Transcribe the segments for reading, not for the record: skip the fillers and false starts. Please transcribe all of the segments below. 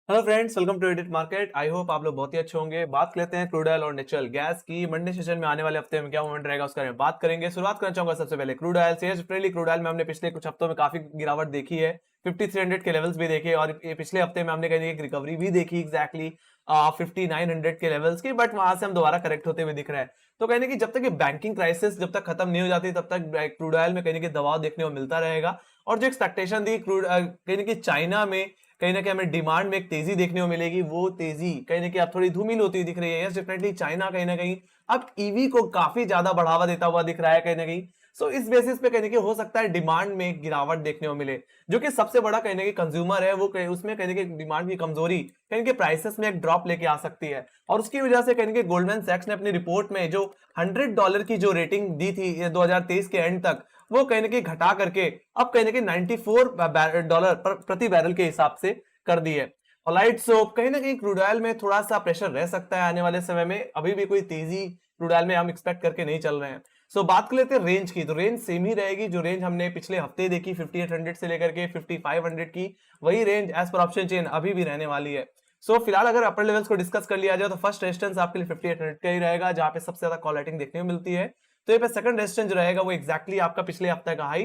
Hello friends, welcome to edit market. I hope आप लोग बहुत ही अच्छे होंगे। बात लेते हैं क्रूड ऑयल और नेचुरल गैस की। मंडे सेशन में आने वाले हफ्ते में क्या मूवमेंट रहेगा उसके बारे में बात करेंगे। शुरुआत करना चाहूंगा सबसे पहले क्रूड ऑयल से। अप्रैली क्रूड ऑयल में हमने पिछले कुछ हफ्तों में काफी गिरावट देखी है, 5300 के लेवल्स भी देखे और ये पिछले हफ्ते में हमने कहीं एक रिकवरी भी देखी एग्जैक्टली 5900 के लेवल्स की, बट वहां से हम दोबारा करेक्ट होते हुए दिख रहे हैं। तो कहने की जब तक ये बैंकिंग क्राइसिस जब तक खत्म नहीं हो जाती तब तक क्रूड ऑयल में कहीं दबाव देखने को मिलता रहेगा। और जो एक्सपेक्टेशन थी क्रूड कहीं चाइना में कहीं ना कहीं हमें डिमांड में एक तेजी देखने को मिलेगी, वो तेजी कहीं ना कहीं अब थोड़ी धूमिल होती हुई दिख रही है। यस, डेफिनेटली चाइना कहीं ना कहीं अब ईवी को काफी ज्यादा बढ़ावा देता हुआ दिख रहा है कहीं ना कहीं। सो इस बेसिस पे कहीं ना कहीं हो सकता है डिमांड में एक गिरावट देखने को मिले, जो कि सबसे बड़ा कहीं ना कहीं कंज्यूमर है वो उसमें कहीं ना कहीं डिमांड की कमजोरी कहीं के प्राइसेस में एक ड्रॉप लेके आ सकती है। और उसकी वजह से कहीं गोल्डमैन सैक्स ने अपनी रिपोर्ट में जो $100 की जो रेटिंग दी थी 2023 के एंड तक, वो कहीं ना कहीं घटा करके अब कहीं ना कहीं $94 प्रति बैरल के हिसाब से कर दी है। ऑलराइट, सो कहीं ना कहीं क्रूड ऑयल में थोड़ा सा प्रेशर रह सकता है आने वाले समय में। अभी भी कोई तेजी क्रूड ऑयल में हम एक्सपेक्ट करके नहीं चल रहे हैं। सो बात कर लेते हैं रेंज की, तो रेंज सेम ही रहेगी जो रेंज हमने पिछले हफ्ते देखी 5800 से लेकर के 5500 की, वही रेंज एज पर ऑप्शन चेन अभी भी रहने वाली है। सो फिलहाल अगर अपर लेवल्स को डिस्कस कर लिया जाए तो फर्स्ट रेजिस्टेंस आपके लिए 5800 का ही रहेगा, जहां पे सबसे ज्यादा कॉल राइटिंग देखने को मिलती है। तो ये पे सेकंड रेजिस्टेंस जो रहेगा वो एक्जैक्टली आपका पिछले हफ्ते का हाई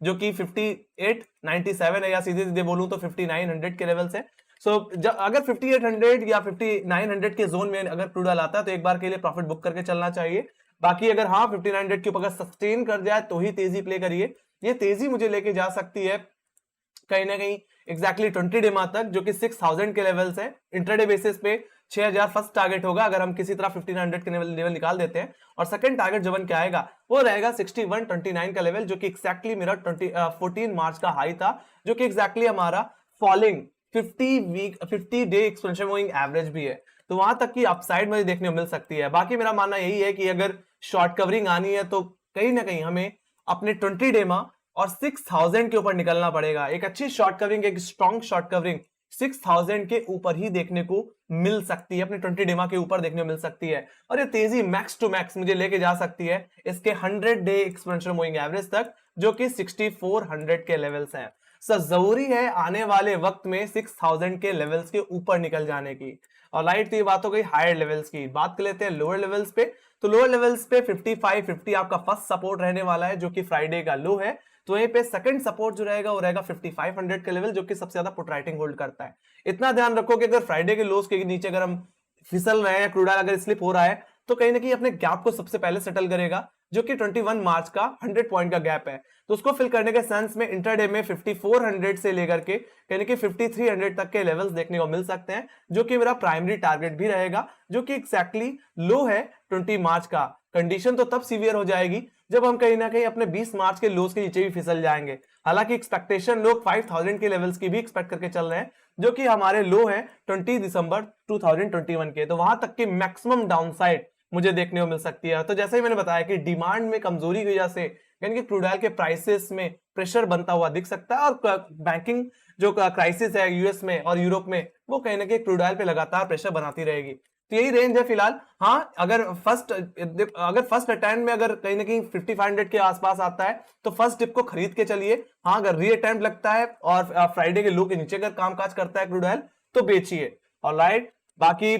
जो कि 5897 है, या सीधे सीधे बोलूं तो 5900 के लेवल से। सो अगर 5800 या 5900 के जोन में अगर क्रूड ऑयल आता है तो एक बार के लिए प्रॉफिट बुक करके चलना चाहिए। बाकी अगर हाँ 5900 के ऊपर अगर सस्टेन कर जाए तो ही तेजी प्ले करिए। ये तेजी मुझे लेके जा सकती है कहीं ना कहीं एग्जैक्टली 20 डे तक, जो कि 6000 के लेवल्स है। इंटरडे बेसिस पे 6000 फर्स्ट टारगेट होगा अगर हम किसी तरह 1500 के लेवल निकाल देते हैं। और सेकंड टारगेट जब क्या आएगा वो रहेगा 6129 का लेवल, जो कि एग्जैक्टली मेरा 14 मार्च का हाई था, जो कि एग्जैक्टली हमारा falling 50 day expansion moving average भी है। तो वहां तक की अपसाइड मुझे देखने को मिल सकती है। बाकी मेरा मानना यही है कि अगर शॉर्ट कवरिंग आनी है तो कहीं ना कहीं हमें अपने 20 डे और 6000 के ऊपर निकलना पड़ेगा। एक अच्छी शॉर्ट कवरिंग, एक स्ट्रॉन्ग शॉर्ट कवरिंग 6000 के ऊपर ही देखने को मिल सकती है, अपने 20 डेमा के ऊपर देखने को मिल सकती है। और ये तेजी मैक्स टू मैक्स मुझे लेके जा सकती है इसके 100 डे एक्सपेंशन मूविंग एवरेज तक, जो कि 6400 के लेवल्स हैं। सर जरूरी है आने वाले वक्त में 6000 के लेवल्स के ऊपर निकल जाने की। और लाइट, तो ये बात हो गई हायर लेवल्स की। बात कर लेते हैं लोअर लेवल्स पे। तो लोअर लेवल्स पे 5550 आपका फर्स्ट सपोर्ट रहने वाला है, जो कि फ्राइडे का लो है। तो यहीं पे सेकंड सपोर्ट जो रहेगा वो रहेगा 5500 का लेवल, जो कि सबसे ज्यादा पुट राइटिंग होल्ड करता है। इतना ध्यान रखो कि अगर फ्राइडे के लोस के नीचे अगर हम फिसल रहे हैं, क्रूड ऑयल अगर स्लिप हो रहा है, तो कहीं ना कहीं अपने गैप को सबसे पहले सेटल करेगा, जो कि 21 मार्च का 100 पॉइंट का गैप है। तो उसको फिल करने के सेंस में इंटरडे में 5400 से लेकर के कहीं कि 5300 तक के लेवल्स देखने को मिल सकते हैं, जो कि मेरा प्राइमरी टारगेट भी रहेगा, जो कि एक्जैक्टली लो है 20 मार्च का। कंडीशन तो तब सीवियर हो जाएगी जब हम कहीं ना कहीं अपने 20 मार्च के लोस के नीचे भी फिसल जाएंगे। हालांकि एक्सपेक्टेशन लोग 5000 के लेवल्स की भी एक्सपेक्ट करके चल रहे हैं, जो कि हमारे लो है 20 दिसंबर 2021 के। तो वहां तक की मैक्सिमम डाउनसाइड मुझे देखने को मिल सकती है। तो जैसे ही मैंने बताया कि डिमांड में कमजोरी की वजह से यानी कि क्रूड ऑयल के प्राइसेस में प्रेशर बनता हुआ दिख सकता है, और बैंकिंग जो क्राइसिस है यूएस में और यूरोप में, वो कहीं ना कहीं क्रूड ऑयल पे लगातार प्रेशर बनाती रहेगी। तो यही रेंज है फिलहाल। हाँ, अगर फर्स्ट अटेम्प्ट में अगर कहीं ना कहीं 5500 के आसपास आता है तो फर्स्ट डिप को खरीद के चलिए। हाँ, अगर री अटेम्प्ट लगता है और फ्राइडे के लो के नीचे अगर कामकाज करता है क्रूड ऑयल तो बेचिए। ऑलराइट, बाकी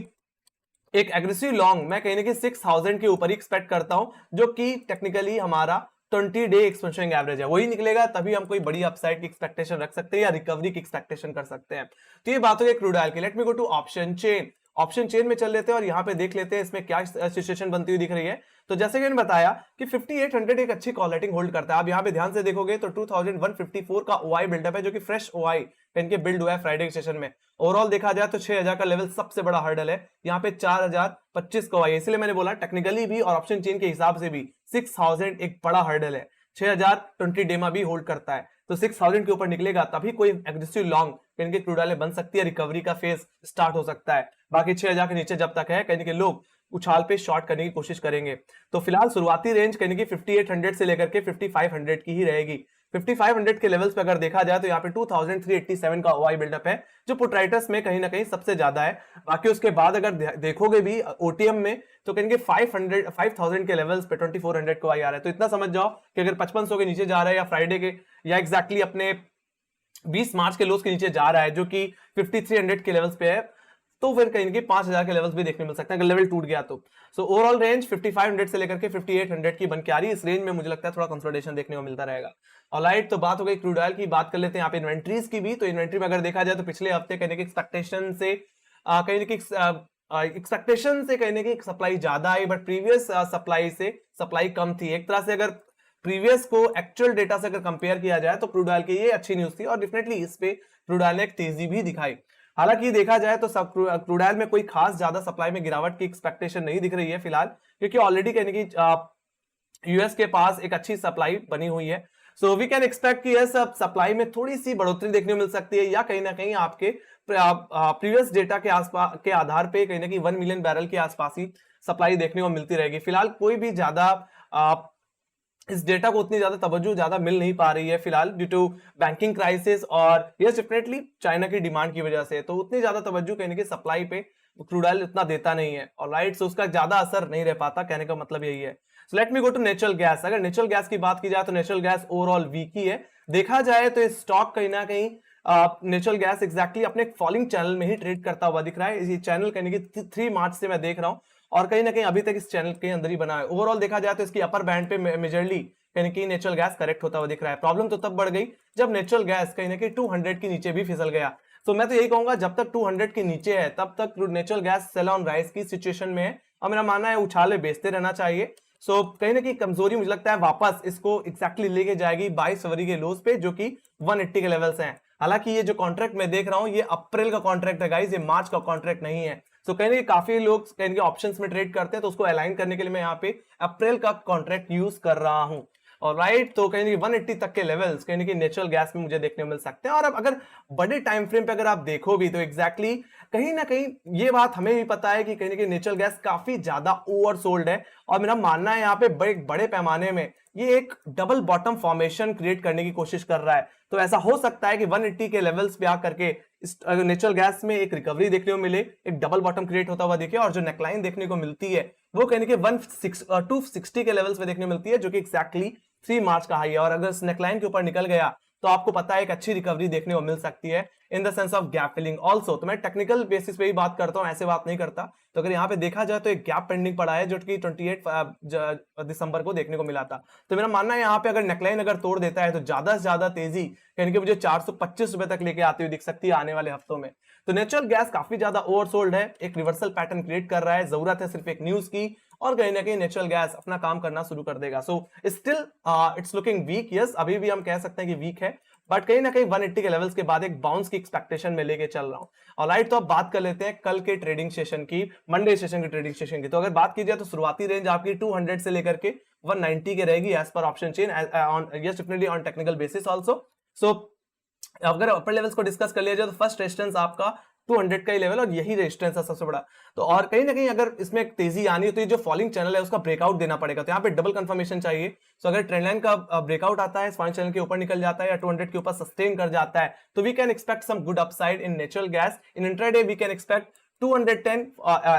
एक एग्रेसिव लॉन्ग मैं कहीं ना कहीं 6000 के ऊपर ही एक्सपेक्ट करता हूं, जो कि टेक्निकली हमारा 20 डे एक्सपेंशन एवरेज है, वही निकलेगा तभी हम कोई बड़ी अपसाइड की एक्सपेक्टेशन रख सकते हैं या रिकवरी की एक्सपेक्टेशन कर सकते हैं। तो ये बात हो गई क्रूड ऑयल की। Let me go to option chain. Option chain में चल लेते हैं और यहाँ पे देख लेते हैं इसमें क्या सिचुएशन बनती हुई दिख रही है। तो जैसे कि मैंने बताया कि 5800 एक अच्छी कॉल राइटिंग होल्ड करता है। आप यहाँ पे ध्यान से देखोगे तो 2154 का ओआई बिल्डअप है, जो कि फ्रेश ओआई इनके बिल्ड हुआ है फ्राइडे के सेशन में। ओवरऑल देखा जाए तो 6000 का लेवल सबसे बड़ा हर्डल है। यहाँ पे 4025 का ओआई, इसलिए मैंने बोला टेक्निकली भी और ऑप्शन चेन के हिसाब से भी 6000 एक बड़ा हर्डल है। 6000 20 डेमा भी होल्ड करता है, तो 6000 के ऊपर निकलेगा तभी कोई एग्रेसिव लॉन्ग कहीं के क्रूड ऑयल बन सकती है, रिकवरी का फेज स्टार्ट हो सकता है। बाकी 6000 के नीचे जब तक है कहीं के लोग उछाल पे शॉर्ट करने की कोशिश करेंगे। तो फिलहाल शुरुआती रेंज कहीं की 5800 से लेकर के 5500 की ही रहेगी। 5500 के लेवल्स पे अगर देखा जाए तो यहाँ पे 2387 का ओआई बिल्डअप है, जो पुट राइटर्स में कहीं ना कहीं सबसे ज्यादा है। बाकी उसके बाद अगर देखोगे भी ओटीएम में तो कहेंगे 5000 के लेवल्स पे 2400 को आई आ रहा है। तो इतना समझ जाओ कि अगर 5500 के नीचे जा रहा है या फ्राइडे के या एग्जैक्टली अपने 20 मार्च के लोस के नीचे जा रहा है जो कि 5300 के लेवल्स पे है, तो फिर कहीं ना 5000 के लेवल्स भी देखने मिल सकते हैं अगर लेवल टूट गया तो। सो ओवरऑल रेंज 5500 से लेकर के 5800 की बन के आ रही है। इस रेंज में मुझे लगता है थोड़ा कंसोलिडेशन देखने को मिलता रहेगा। ऑलराइट, तो बात हो गई क्रूड ऑयल की, बात कर लेते हैं यहाँ पे इन्वेंट्रीज की भी। तो इन्वेंट्री में अगर देखा जाए तो पिछले हफ्ते कहने की एक्सपेक्टेशन से कहने की सप्लाई ज्यादा आई, बट प्रीवियस सप्लाई से सप्लाई कम थी। एक तरह से अगर प्रीवियस को एक्चुअल डेटा से अगर कंपेयर किया जाए तो क्रूड ऑयल की ये अच्छी न्यूज थी, और डेफिनेटली इस पे क्रूड ऑयल ने एक तेजी भी दिखाई। हालांकि देखा जाए तो सब क्रूड ऑयल में कोई खास ज्यादा सप्लाई में गिरावट की एक्सपेक्टेशन नहीं दिख रही है फिलहाल, क्योंकि ऑलरेडी कहने की यूएस के पास एक अच्छी सप्लाई बनी हुई है। सो वी कैन एक्सपेक्ट कि यस अब सप्लाई में थोड़ी सी बढ़ोतरी देखने को मिल सकती है, या कहीं ना कहीं आपके प्रीवियस डेटा के आसपास के आधार पे कहीं ना कहीं 1 मिलियन बैरल के आसपास ही सप्लाई देखने को मिलती रहेगी। फिलहाल कोई भी ज्यादा इस डेटा को उतनी ज्यादा तवज्जो ज्यादा मिल नहीं पा रही है फिलहाल, ड्यू टू बैंकिंग क्राइसिस और यस डेफिनेटली चाइना की डिमांड की वजह से, तो उतनी ज्यादा तवज्जो कहने की सप्लाई पे क्रूड ऑयल उतना देता नहीं है। ऑलराइट, सो उसका ज्यादा असर नहीं रह पाता, कहने का मतलब यही है। So let me go to natural gas. अगर नेचुरल गैस की बात की जाए तो नेचुरल गैस ओवरऑल वीक ही है। देखा जाए तो स्टॉक कहीं ना कहीं नेचुरल गैस एग्जैक्टली अपने फॉलिंग चैनल में ही ट्रेड करता हुआ दिख रहा है। इसी चैनल कहने की 3 मार्च से मैं देख रहा हूं, और कहीं ना कहीं अभी तक इस चैनल के अंदर ही बना है। ओवरऑल देखा जाए तो इसकी अपर बैंड पे मेजरली कहीं कि नेचुरल गैस करेक्ट होता हुआ दिख रहा है। प्रॉब्लम तो तब बढ़ गई जब नेचुरल गैस कहीं ना कहीं 200 के नीचे भी फिसल गया। तो मैं तो यही कहूंगा जब तक 200 के नीचे है तब तक natural gas sell on rise की सिचुएशन में है, और मेरा मानना है उछाले बेचते रहना चाहिए। सो कहीं ना कहीं कमजोरी मुझे लगता है वापस इसको एक्जैक्टली लेके जाएगी 22 फरवरी के लोस पे, जो कि 180 के लेवल्स हैं। हालांकि ये जो कॉन्ट्रैक्ट मैं देख रहा हूं ये अप्रैल का कॉन्ट्रैक्ट है गाइस, ये मार्च का कॉन्ट्रैक्ट नहीं है। सो कहीं ना काफी लोग कहीं ऑप्शंस में ट्रेड करते हैं, तो उसको अलाइन करने के लिए मैं यहाँ पे अप्रैल का कॉन्ट्रैक्ट यूज कर रहा हूं। और राइट, तो कहीं 180 तक के लेवल्स कहीं नेचुरल गैस में मुझे देखने को मिल सकते हैं। और अब अगर बड़े टाइम फ्रेम पे अगर आप देखो भी तो एग्जैक्टली कहीं ना कहीं ये बात हमें भी पता है कि कहीं ना कहीं नेचुरल गैस काफी ज्यादा ओवरसोल्ड है, और मेरा मानना है यहाँ पे बड़े पैमाने में ये एक डबल बॉटम फॉर्मेशन क्रिएट करने की कोशिश कर रहा है। तो ऐसा हो सकता है कि 180 के लेवल्स पे आकर के नेचुरल गैस में एक रिकवरी देखने को मिले, एक डबल बॉटम क्रिएट होता हुआ दिखे, और जो नेकलाइन देखने को मिलती है वो कहने के 260 के लेवल्स पे देखने को मिलती है, जो कि एक्जैक्टली 3 मार्च का हाई है। और अगर इस नेकलाइन के ऊपर निकल गया तो आपको पता है एक अच्छी रिकवरी देखने को मिल सकती है in the sense of gap filling also. तो मैं टेक्निकल बेसिस पे ही बात करता हूं, ऐसे बात नहीं करता। तो अगर यहाँ पे देखा जाए तो एक गैप पेंडिंग पड़ा है जो कि 28 दिसंबर को देखने को मिला था। तो मेरा मानना है यहाँ पे अगर नेकलाइन अगर तोड़ देता है तो ज्यादा से ज्यादा तेजी यानी कि मुझे 425 रुपए तक लेके आती हुई दिख सकती है आने वाले हफ्तों में। तो नेचुरल गैस काफी ज्यादा ओवरसोल्ड है, एक रिवर्सल पैटर्न क्रिएट कर रहा है, जरूरत है सिर्फ एक न्यूज की, और कहीं ना कहीं नेचुरल गैस अपना काम करना शुरू कर देगा। So still it's looking weak, yes अभी भी हम कह सकते हैं कि वीक है, बट कहीं ना कहीं 180 के लेवल्स के बाद एक बाउंस की एक्सपेक्टेशन में लेके चल रहा हूं। ऑलराइट, तो अब बात कर लेते हैं कल के ट्रेडिंग सेशन की, मंडे सेशन की ट्रेडिंग सेशन की। तो अगर बात की जाए तो शुरुआती रेंज आपकी 200 से लेकर के 190 के रहेगी एज पर option chain, yes definitely on technical basis also. So अगर अपर लेवल्स को डिस्कस कर लिया जाए तो फर्स्ट रेजिस्टेंस आपका 200 का ही लेवल, और यही रेजिस्टेंस है सबसे बड़ा। तो और कहीं ना कहीं अगर इसमें एक तेजी आनी है तो ये जो फॉलिंग चैनल है उसका ब्रेकआउट देना पड़ेगा, तो यहाँ पे डबल कंफर्मेशन चाहिए। तो अगर ट्रेंड लाइन का ब्रेकआउट आता है, फॉलिंग चैनल के ऊपर निकल जाता है या 200 के ऊपर सस्टेन कर जाता है, तो we can expect some good upside in natural gas. In intraday we can expect 210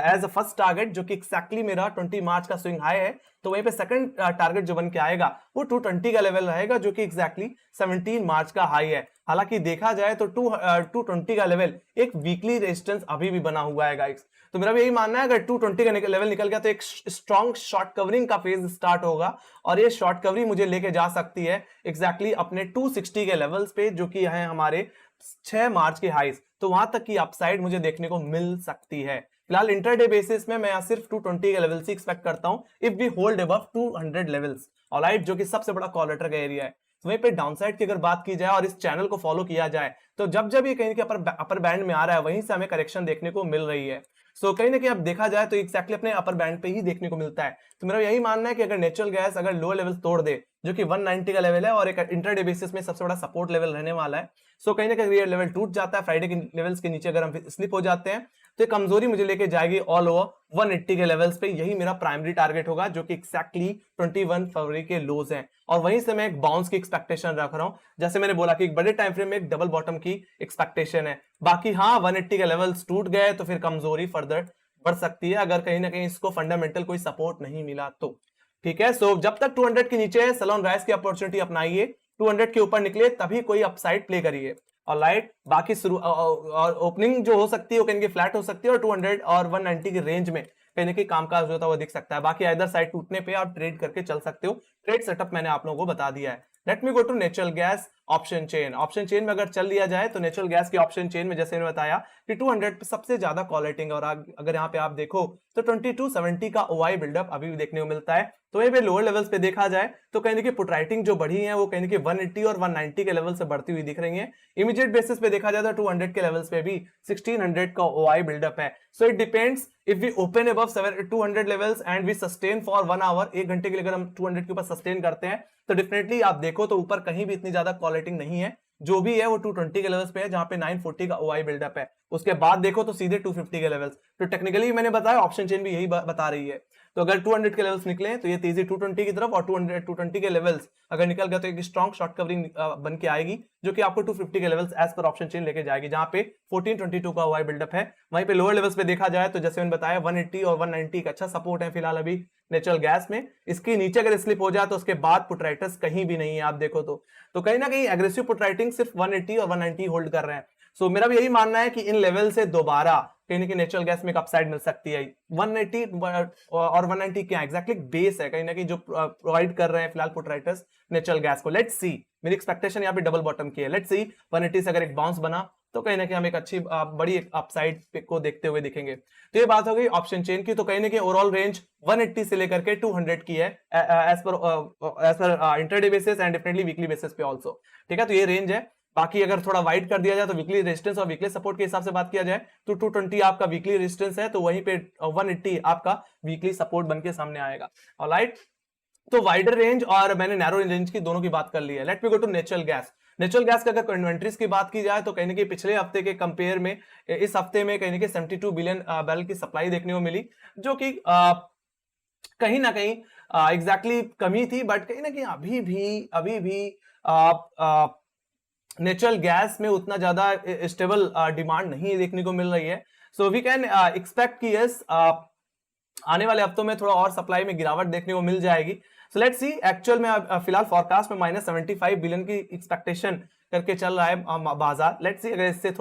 as a first target, जो कि एक्जैक्टली मेरा 20 मार्च का स्विंग हाई है। तो वहीं पे सेकंड टारगेट जो बन के आएगा वो 220 का लेवल रहेगा, जो कि एक्जैक्टली 17 मार्च का हाई है। हालांकि देखा जाए तो 220 का लेवल एक वीकली रेजिस्टेंस अभी भी बना हुआ है गाइस। तो मेरा भी यही मानना है अगर 220 का लेवल निकल गया तो एक स्ट्रॉन्ग शॉर्ट कवरिंग का फेज स्टार्ट होगा, और ये शॉर्ट कवरिंग मुझे लेके जा सकती है एक्जैक्टली अपने 260 के लेवल्स पे, जो कि है हमारे 6 मार्च के हाईज। तो वहां तक की अपसाइड मुझे देखने को मिल सकती है। फिलहाल इंटरडे बेसिस में मैं सिर्फ 220 के लेवल से एक्सपेक्ट करता हूं if we hold above 200 levels, alright, जो कि सबसे बड़ा कॉलरेटर का एरिया है। वहीं पे डाउनसाइड की अगर बात की जाए और इस चैनल को फॉलो किया जाए तो जब ये कहीं के अपर बैंड में आ रहा है वहीं से हमें करेक्शन देखने को मिल रही है। सो कहीं ना कहीं अब देखा जाए तो एक्जैक्टली अपने अपर बैंड पे ही देखने को मिलता है। तो मेरा यही मानना है कि अगर नेचुरल गैस अगर लो लेवल तोड़ दे, जो कि 190 का लेवल है और एक इंटरडे बेसिस में सबसे बड़ा सपोर्ट लेवल रहने वाला है, सो कहीं ना कहीं ये लेवल टूट जाता है, फ्राइडे के लेवल्स के नीचे अगर हम स्लिप हो जाते हैं तो कमजोरी मुझे लेके जाएगी ऑल ओवर 180 के लेवल्स पे। यही मेरा प्राइमरी टारगेट होगा, जो कि एक्जैक्टली 21 फरवरी के लोज हैं, और वहीं से मैं एक बाउंस की एक्सपेक्टेशन रख रहा हूं। जैसे मैंने बोला कि एक बड़े टाइम फ्रेम में एक डबल बॉटम की एक्सपेक्टेशन है। बाकी हाँ, 180 के लेवल्स टूट गए तो फिर कमजोरी फर्दर बढ़ सकती है अगर कहीं ना कहीं इसको फंडामेंटल कोई सपोर्ट नहीं मिला तो। ठीक है, सो जब तक 200 के नीचे है सेल ऑन राइज की अपॉर्चुनिटी अपनाइए, 200 के ऊपर निकले तभी कोई अपसाइड प्ले करिए। ऑलराइट, बाकी शुरू और ओपनिंग जो हो सकती है वो कहीं फ्लैट हो सकती है और 200 और 190 की रेंज में कहीं ना कहीं कामकाज जो होता है वो दिख सकता है। बाकी इधर साइड टूटने पे आप ट्रेड करके चल सकते हो। ट्रेड सेटअप मैंने आप लोगों को बता दिया है। Let me go to natural gas option chain. Option chain में अगर चल लिया जाए तो नेचुरल गैस की ऑप्शन चेन में जैसे मैंने बताया कि 200 पे सबसे ज्यादा कॉल रेटिंग, और अगर यहाँ पे आप देखो तो 2270 का ओआई बिल्डअप अभी भी देखने को मिलता है। तो ये लोअर लेवल्स पे देखा जाए तो कहीं ना कहीं पुट राइटिंग जो बढ़ी है वो कहीं ना कहीं 180 और 190 के लेवल से बढ़ती हुई दिख रही है। इमीडिएट बेसिस पे देखा जाए तो 200 के लेवल्स पे भी 1600 का ओआई बिल्डअप है। So it depends if we open above 200 levels and we sustain for 1 hour, 1 घंटे के लिए अगर हम 200 के ऊपर सस्टेन करते हैं तो डेफिनेटली आप देखो तो ऊपर कहीं भी इतनी ज्यादा कॉल रेटिंग नहीं है। जो भी है वो 220 के लेवल्स पे है जहां पे 940 का ओआई बिल्डअप है। उसके बाद देखो तो सीधे 250 के लेवल्स। तो टेक्निकली मैंने बताया ऑप्शन चेन भी यही बता रही है। तो अगर 200 के लेवल्स निकले तो ये तेजी 220 की तरफ, और 220 के लेवल्स अगर निकल गया तो एक स्ट्रॉन्ग शॉर्ट कवरिंग बन के आएगी जो कि आपको 250 के लेवल्स एज पर ऑप्शन चेन लेके जाएगी, जहां पे 1422 का ओआई बिल्डअप है। वहीं पे लोअर लेवल्स पे देखा जाए तो जैसे मैंने बताया 180 और 190 का अच्छा सपोर्ट है फिलहाल अभी नेचुरल गैस में। इसके नीचे अगर स्लिप हो जाए तो उसके बाद पुट राइटर्स कहीं भी नहीं है आप देखो तो कहीं ना कहीं एग्रेसिव पुट राइटिंग सिर्फ 180 और 190 होल्ड कर रहे हैं। सो मेरा भी यही मानना है कि इन लेवल से दोबारा कहीं ना कहीं नेचुरल गैस में एक अपसाइड मिल सकती है। 180 और 190 क्या एग्जैक्टली बेस है कहीं ना कहीं जो प्रोवाइड कर रहे हैं फिलहाल पुट राइटर्स नेचुरल गैस को। लेट्स सी, मेरी एक्सपेक्टेशन यहाँ पे डबल बॉटम की है। लेट्स सी 180 से अगर एक बाउंस बना तो कहीं ना कहीं हम एक अच्छी बड़ी अपसाइड को देखते हुए दिखेंगे। तो ये बात हो गई ऑप्शन चेन की। तो कहीं ना कहीं ओवरऑल रेंज 180 से लेकर के 200 की है as per interday basis and definitely weekly basis पे ऑल्सो। ठीक है, तो ये रेंज है। बाकी अगर थोड़ा वाइड कर दिया जाए तो वीकली रेजिस्टेंस और वीकली सपोर्ट के हिसाब से बात किया जाए तो 220 आपका वीकली रेजिस्टेंस है, तो वहीं पे 180 आपका वीकली सपोर्ट बन के सामने आएगा। ऑलराइट, तो वाइडर रेंज और मैंने नैरो रेंज की दोनों की बात कर ली है। Let me go to natural gas. Natural gas का अगर इन्वेंट्रीज की बात की जाए तो कहीं ना कहीं पिछले हफ्ते के कंपेयर में इस हफ्ते में कहीं ना कहीं 72 बिलियन बैरल की सप्लाई देखने को मिली, जो कि कहीं ना कहीं एग्जैक्टली कमी थी, बट कहीं ना कहीं अभी भी नेचुरल गैस में उतना ज्यादा स्टेबल डिमांड नहीं देखने को मिल रही है। सो वी कैन एक्सपेक्ट कि यस आने वाले हफ्तों में थोड़ा और सप्लाई में गिरावट देखने को मिल जाएगी। सो लेट्स सी, एक्चुअल में फिलहाल फॉरकास्ट में -75 बिलियन की एक्सपेक्टेशन करके चल रहा है बाजार। लेट्स सी, अगर इससे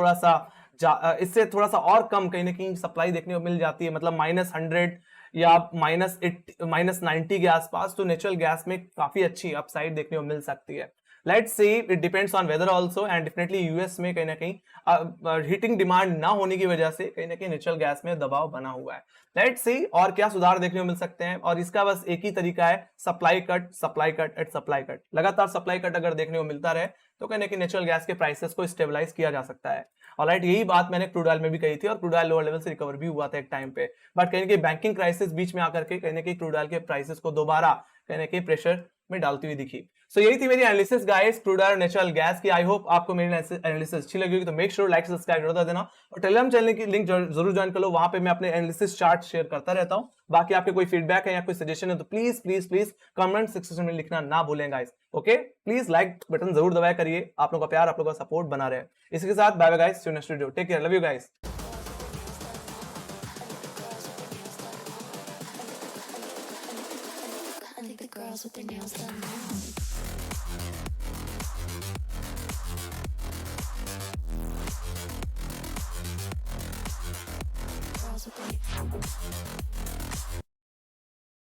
थोड़ा सा और कम कहीं ना कहीं सप्लाई देखने को मिल जाती है, मतलब -100 या -90 के आसपास, तो नेचुरल गैस में काफी अच्छी अपसाइड देखने को मिल सकती है। Let's see, it depends on whether also and definitely US में कहीं ना कहीं हीटिंग डिमांड ना होने की वजह से कहीं ना कहीं नेचुरल गैस में दबाव बना हुआ है। लेट्स सी और क्या सुधार देखने को मिल सकते हैं, और इसका बस एक ही तरीका है, supply cut at supply cut. लगातार सप्लाई कट अगर देखने को मिलता रहे तो कहीं ना कहीं नेचुरल गैस के प्राइसेस को स्टेबलाइज किया जा सकता है। ऑलराइट, यही बात मैंने क्रूड ऑयल में भी कही थी और क्रूड ऑयल लोअर लेवल से रिकवर भी हुआ था एक टाइम पे, बट कहीं ना कहीं बैंकिंग क्राइसिस बीच में आकर के कहीं ना कहीं क्रूड ऑयल के प्राइसेस को दोबारा कहीं ना कहीं प्रेशर में डालती हुई दिखी। सो यही थी मेरी analysis guys crude oil natural gas की। आई होप आपको मेरी एनालिसिस अच्छी लगी होगी, तो मेक श्योर लाइक सब्सक्राइब कर देना और टेलीग्राम चैनल की लिंक जरूर ज्वाइन कर लो। वहां पे मैं अपने एनालिसिस चार्ट शेयर करता रहता हूं। बाकी आपके कोई फीडबैक है या कोई सजेशन है तो please please please comment section में लिखना ना भूलें guys. Okay, please like button जरूर दबाया करिए, आप लोगों का प्यार, आप लोगों का सपोर्ट बना रहे। इसी के साथ bye bye guys, see you next video, take care, love you guys. Girls with their nails done now. Girls with their